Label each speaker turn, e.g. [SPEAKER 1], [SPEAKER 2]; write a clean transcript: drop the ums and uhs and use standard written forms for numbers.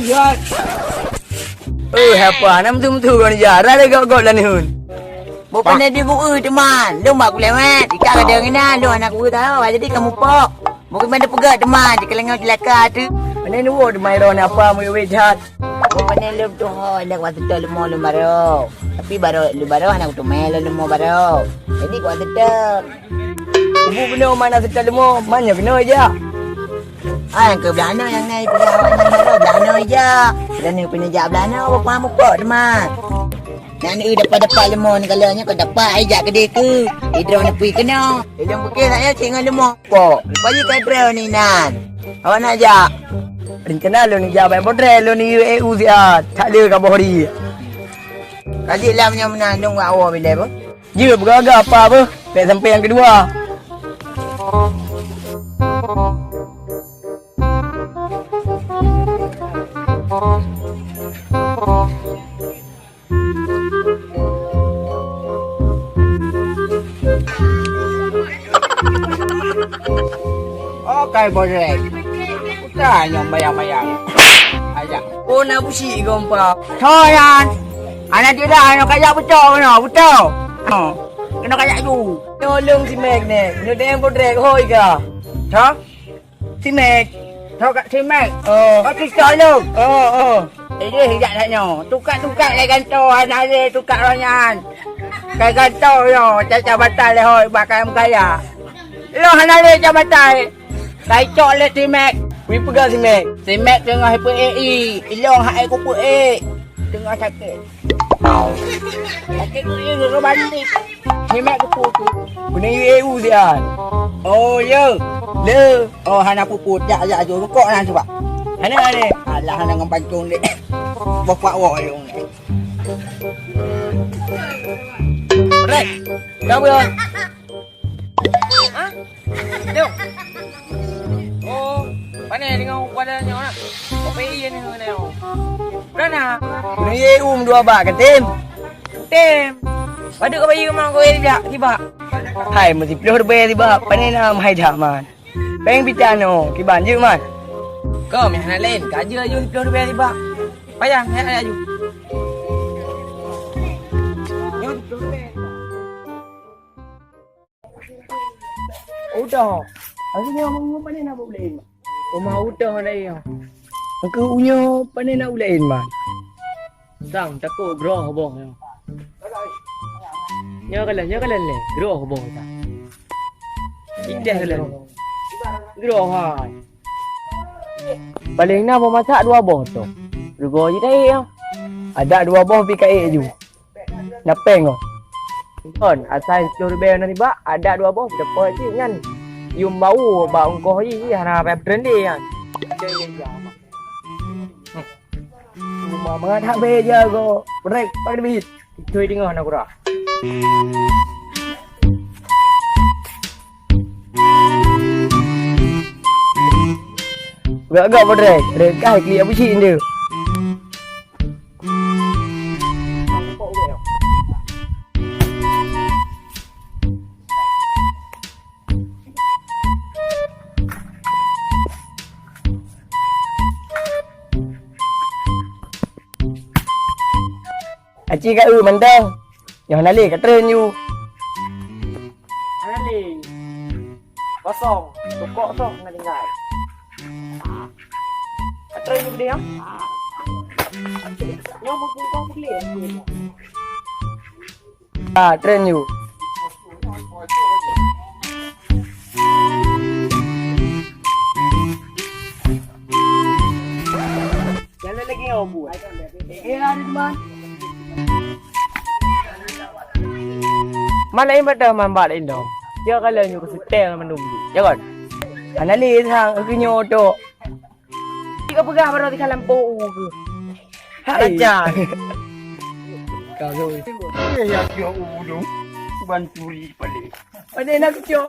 [SPEAKER 1] Jat. Apa nam tu kan ya. Rada gak lah ni hun.
[SPEAKER 2] Bukan dia buku teman. Lu mak aku lewat. Ikat ada ngena. Lu anak aku tahu. Jadi kamu pok. Mungkin mana pegat teman. Di kelengau celaka tu.
[SPEAKER 1] Mana ni wo mai ron apa mu we jat.
[SPEAKER 2] Bukan lu tu ho. Anak waktu tu lu mau lu baru. Tapi baru lu baru anak tu melo lu mau baru. Jadi waktu tu.
[SPEAKER 1] Ibu benar mana sekali mo. Mana benar aja.
[SPEAKER 2] Yang ke Belanda yang naik perjalanan baru Belanda aja. Dan ni punya jak Belanda apa kamu pok teman. Nanti dapat lemon kalanya kau dapat ajak ke dia ke. Hidro nak pergi kena. Hidro pergi tak ya tengok lemon. Pok. Lepas ni kau trail ni nan. Awak nak ajak?
[SPEAKER 1] Rencana lu ni jawab bodre lu ni EU sia. Tak ada ka bohri.
[SPEAKER 2] Kasih lah punya menandung kat awak bila apa?
[SPEAKER 1] Je beragak apa apa. Baik sampai yang kedua.
[SPEAKER 2] Okay, boleh. Kita yang bayang-bayang. Ajak.
[SPEAKER 1] Oh nak busi gompa.
[SPEAKER 2] Thôi anh. Anak dia dah nak kayak betul no, betul. Kena kayak tu.
[SPEAKER 1] Tolong si Meg ni. Ni dia bodre hoi ka.
[SPEAKER 2] Thôi.
[SPEAKER 1] Si Meg.
[SPEAKER 2] Thôi kat si Mek.
[SPEAKER 1] Oh.
[SPEAKER 2] Kau kisah lu.
[SPEAKER 1] Oh.
[SPEAKER 2] Dia hijak tak nyo. Tukar-tukar le ganto anak dia tukar ronyan. Kai ganto yo, caca batal le hoi bakal kaya. Lo anak dia jabatan. Kai cok le si Mek.
[SPEAKER 1] Wi pegang si Meg.
[SPEAKER 2] Si Mek tengah HPAE. Ilong hak aku PA. Tengah sakit. Sakit ni lu bantik. Si Mek aku tu.
[SPEAKER 1] Punya EU sia.
[SPEAKER 2] Oh ya.
[SPEAKER 1] Le.
[SPEAKER 2] Oh hana puput jak jo rukuk nah cuba.
[SPEAKER 1] Hana ni.
[SPEAKER 2] Alah hana dengan pancung dek. Bapak wa yung.
[SPEAKER 1] Rek. Kau berapa?
[SPEAKER 3] Đâu? Ồ, bạn này đi ngầu qua đây nhỏ nè. Có bé yên hơn nào. Rất là
[SPEAKER 1] Punya EU dua bak ke tim.
[SPEAKER 3] tem. Bạn được có bao nhiêu mà có đi dạ thì bà.
[SPEAKER 1] Hai mesti puluh lebih tiba. Panen nam hai dah man. Peng bicano. Kiban je man.
[SPEAKER 3] Có mình hãy lên cả dưa dưa đi bé thì bà. Bây giờ hãy lại dùm.
[SPEAKER 1] Udah. Aku ni mau panen nak boleh.
[SPEAKER 3] Ủa mà hút trơ đây à?
[SPEAKER 1] Aku unyo panen nak boleh man.
[SPEAKER 3] Rằng chắc cô gro hả bông không? Nhớ cái lần này gro hả bông ta? Ít đẻ cái lần gro hoài.
[SPEAKER 1] Paling nak masak dua boh tu.
[SPEAKER 3] Rugo gì đây không?
[SPEAKER 1] Ada dua boh PKE ju. Napeng oh.
[SPEAKER 3] Kon, asal curi bel nanti ba, ada dua boh dapat je kan. Yung bau bau ko hi hana bab trendy kan.
[SPEAKER 1] Cuma mengat be je go. Break pakai duit.
[SPEAKER 3] Cuy dengar nak ora.
[SPEAKER 1] Gak break. Rekai kli apa sih dia? Aci kat mandang. Yang nali kat train you.
[SPEAKER 3] Ali. Kosong, tukok kosong nak tinggal. Try ni dia. Nyo mo kung ko beli.
[SPEAKER 1] Train you.
[SPEAKER 3] Jalan lagi kau buat.
[SPEAKER 1] Ada man.
[SPEAKER 3] Mana ini pada mambat ini dong. Dia kalau nyu ke setel menunggu. Jangan.
[SPEAKER 1] Anali thang aku nyoto.
[SPEAKER 3] Kau pegang baru di kalam pou ke.
[SPEAKER 1] Aja. Kau tu.
[SPEAKER 2] Ya kyo udung. Banturi pale.
[SPEAKER 1] Ada nak kyo.